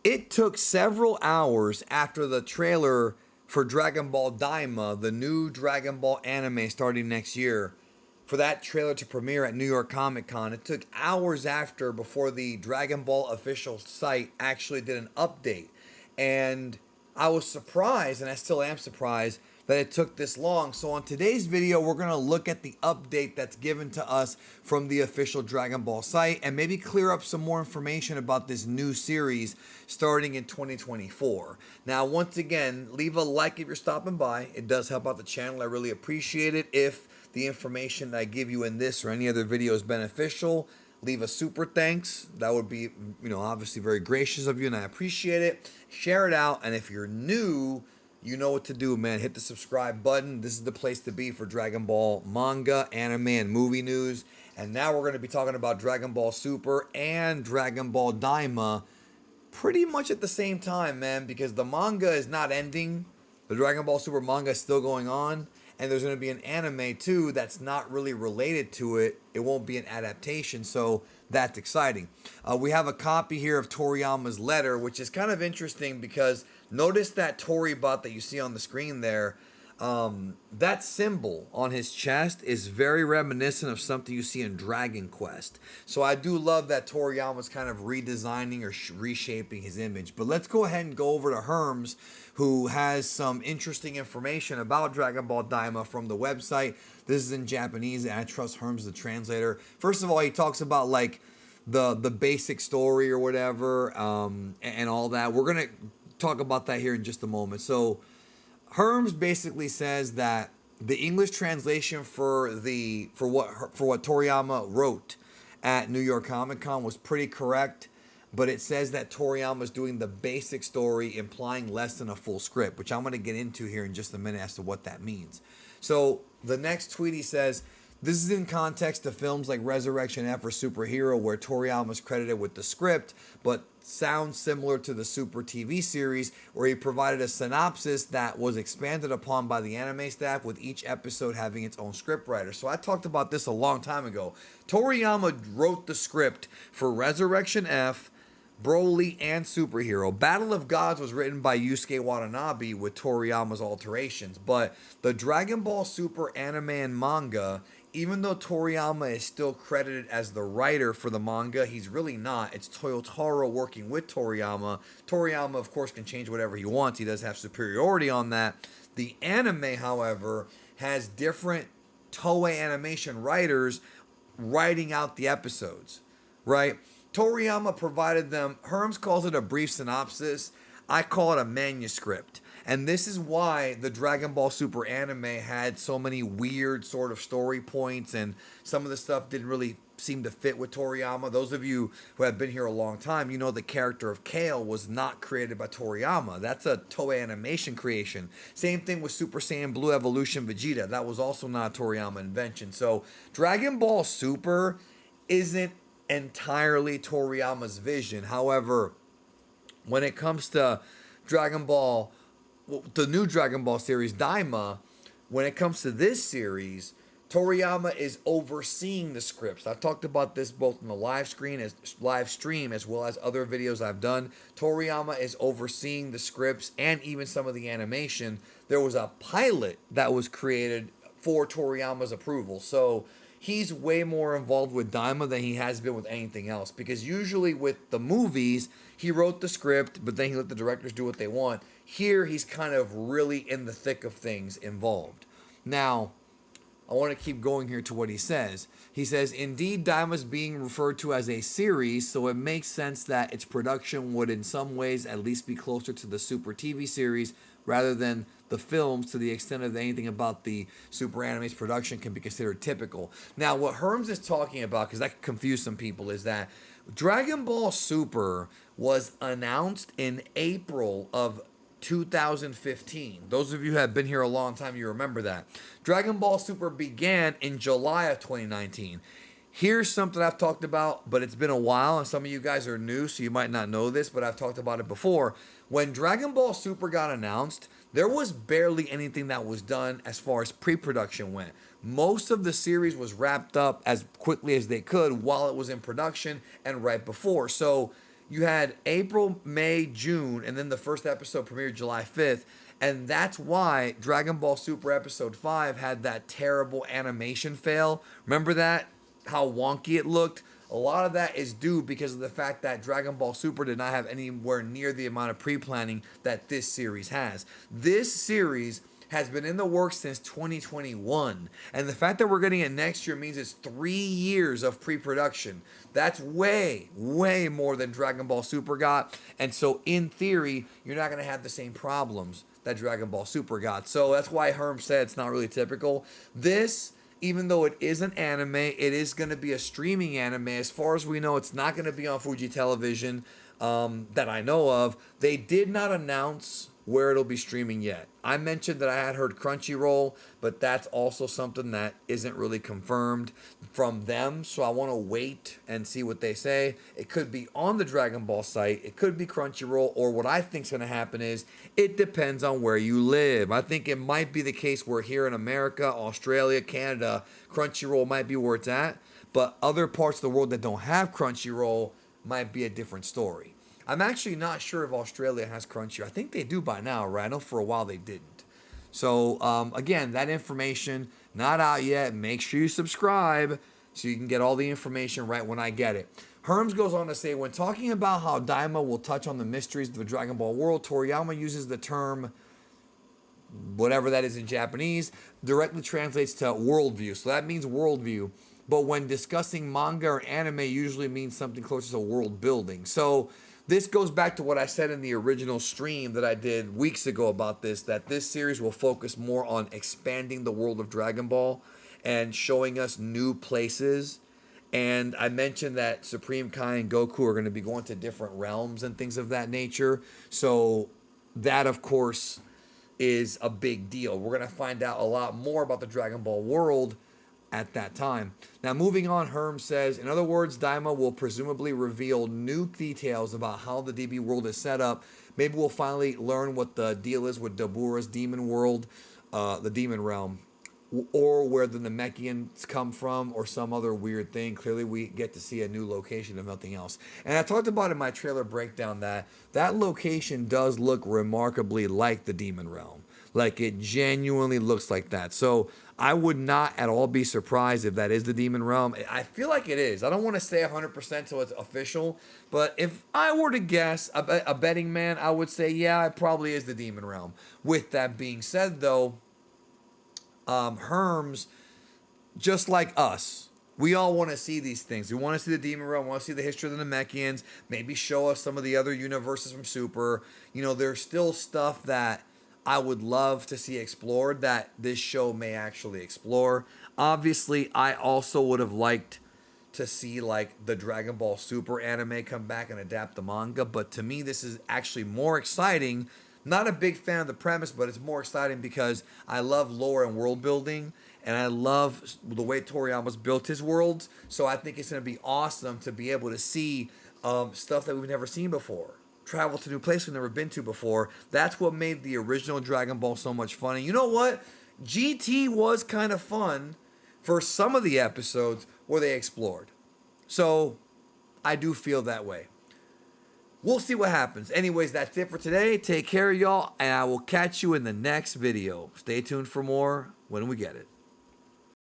It took several hours after the trailer for Dragon Ball Daima, the new Dragon Ball anime starting next year, for that trailer to premiere at New York Comic Con. It took hours after before the Dragon Ball official site actually did an update. And I was surprised, and I still am surprised, that it took this long. So on today's video, we're going to look at the update that's given to us from the official Dragon Ball site and maybe clear up some more information about this new series starting in 2024. Now, once again, leave a like if you're stopping by. It does help out the channel. I really appreciate it. If the information I give you in this or any other video is beneficial, leave a super thanks. That would be, obviously very gracious of you, and I appreciate it. Share it out, and if you're new, you know what to do, man. Hit the subscribe button. This is the place to be for Dragon Ball manga, anime, and movie news. And now we're going to be talking about Dragon Ball Super and Dragon Ball Daima pretty much at the same time, man, because the manga is not ending. The Dragon Ball Super manga is still going on. And there's going to be an anime too that's not really related to it. It won't be an adaptation, so that's exciting. We have a copy here of Toriyama's letter, which is kind of interesting because notice that Toribot that you see on the screen there. That symbol on his chest is very reminiscent of something you see in Dragon Quest. So I do love that Toriyama's kind of redesigning or reshaping his image. But let's go ahead and go over to Herms, who has some interesting information about Dragon Ball Daima from the website. This is in Japanese, and I trust Herms, the translator. First of all, he talks about like the basic story or whatever, and all that. We're gonna talk about that here in just a moment. So Herms basically says that the English translation for what Toriyama wrote at New York Comic Con was pretty correct, but it says that Toriyama is doing the basic story, implying less than a full script, which I'm going to get into here in just a minute as to what that means. So the next tweet, he says, this is in context to films like Resurrection F or Superhero, where Toriyama is credited with the script, but sounds similar to the Super TV series, where he provided a synopsis that was expanded upon by the anime staff, with each episode having its own scriptwriter. So I talked about this a long time ago. Toriyama wrote the script for Resurrection F, Broly, and Superhero. Battle of Gods was written by Yusuke Watanabe with Toriyama's alterations, but the Dragon Ball Super anime and manga, even though Toriyama is still credited as the writer for the manga, he's really not. It's Toyotaro working with Toriyama. Toriyama, of course, can change whatever he wants. He does have superiority on that. The anime, however, has different Toei Animation writers writing out the episodes, right? Toriyama provided them, Herms calls it a brief synopsis. I call it a manuscript. And this is why the Dragon Ball Super anime had so many weird sort of story points, and some of the stuff didn't really seem to fit with Toriyama. Those of you who have been here a long time, you know the character of Kale was not created by Toriyama. That's a Toei Animation creation. Same thing with Super Saiyan Blue Evolution Vegeta. That was also not a Toriyama invention. So Dragon Ball Super isn't entirely Toriyama's vision. However, when it comes to Dragon Ball, the new Dragon Ball series, Daima, when it comes to this series, Toriyama is overseeing the scripts. I've talked about this both in the live stream as well as other videos I've done. Toriyama is overseeing the scripts and even some of the animation. There was a pilot that was created for Toriyama's approval. So he's way more involved with Daima than he has been with anything else. Because usually with the movies, he wrote the script, but then he let the directors do what they want. Here, he's kind of really in the thick of things involved. Now, I want to keep going here to what he says. He says, indeed, Daima is being referred to as a series, so it makes sense that its production would in some ways at least be closer to the Super TV series rather than the films, to the extent of anything about the Super Anime's production can be considered typical. Now, what Herms is talking about, because that could confuse some people, is that Dragon Ball Super was announced in April of 2015. Those of you who have been here a long time, you remember that. Dragon Ball Super began in July of 2019. Here's something I've talked about, but it's been a while, and some of you guys are new, so you might not know this, but I've talked about it before. When Dragon Ball Super got announced, there was barely anything that was done as far as pre-production went. Most of the series was wrapped up as quickly as they could while it was in production and right before. So you had April, May, June, and then the first episode premiered July 5th. And that's why Dragon Ball Super Episode 5 had that terrible animation fail. Remember that? How wonky it looked? A lot of that is due because of the fact that Dragon Ball Super did not have anywhere near the amount of pre-planning that this series has. This series has been in the works since 2021. And the fact that we're getting it next year means it's 3 years of pre-production. That's way, way more than Dragon Ball Super got. And so in theory, you're not going to have the same problems that Dragon Ball Super got. So that's why Herm said it's not really typical. This, even though it is an anime, it is going to be a streaming anime. As far as we know, it's not going to be on Fuji Television that I know of. They did not announce where it'll be streaming yet. I mentioned that I had heard Crunchyroll, but that's also something that isn't really confirmed from them. So I want to wait and see what they say. It could be on the Dragon Ball site. It could be Crunchyroll, or what I think is going to happen is it depends on where you live. I think it might be the case where here in America, Australia, Canada, Crunchyroll might be where it's at, but other parts of the world that don't have Crunchyroll might be a different story. I'm actually not sure if Australia has Crunchyroll. I think they do by now, right? I know for a while they didn't. So, again, that information, not out yet. Make sure you subscribe so you can get all the information right when I get it. Herms goes on to say, when talking about how Daima will touch on the mysteries of the Dragon Ball world, Toriyama uses the term, whatever that is in Japanese, directly translates to worldview. So that means worldview. But when discussing manga or anime, usually means something closer to world building. So this goes back to what I said in the original stream that I did weeks ago about this, that this series will focus more on expanding the world of Dragon Ball and showing us new places. And I mentioned that Supreme Kai and Goku are going to be going to different realms and things of that nature. So that, of course, is a big deal. We're going to find out a lot more about the Dragon Ball world at that time. Now, moving on, Herm says, in other words, Daima will presumably reveal new details about how the DB world is set up. Maybe we'll finally learn what the deal is with Dabura's demon world, the demon realm, or where the Namekians come from, or some other weird thing. Clearly, we get to see a new location, if nothing else. And I talked about in my trailer breakdown that that location does look remarkably like the demon realm. Like, it genuinely looks like that. So I would not at all be surprised if that is the demon realm. I feel like it is. I don't want to say 100% till it's official, but if I were to guess, a betting man, I would say, yeah, it probably is the demon realm. With that being said, though, Herms, just like us, we all want to see these things. We want to see the demon realm. We want to see the history of the Namekians. Maybe show us some of the other universes from Super. You know, there's still stuff that I would love to see explored that this show may actually explore. Obviously, I also would have liked to see like the Dragon Ball Super anime come back and adapt the manga, but to me this is actually more exciting. Not a big fan of the premise, but it's more exciting because I love lore and world building, and I love the way Toriyama's built his worlds. So I think it's going to be awesome to be able to see stuff that we've never seen before. Travel to new places we've never been to before. That's what made the original Dragon Ball so much fun. And you know what? GT was kind of fun for some of the episodes where they explored. So I do feel that way. We'll see what happens. Anyways, that's it for today. Take care, y'all, and I will catch you in the next video. Stay tuned for more when we get it.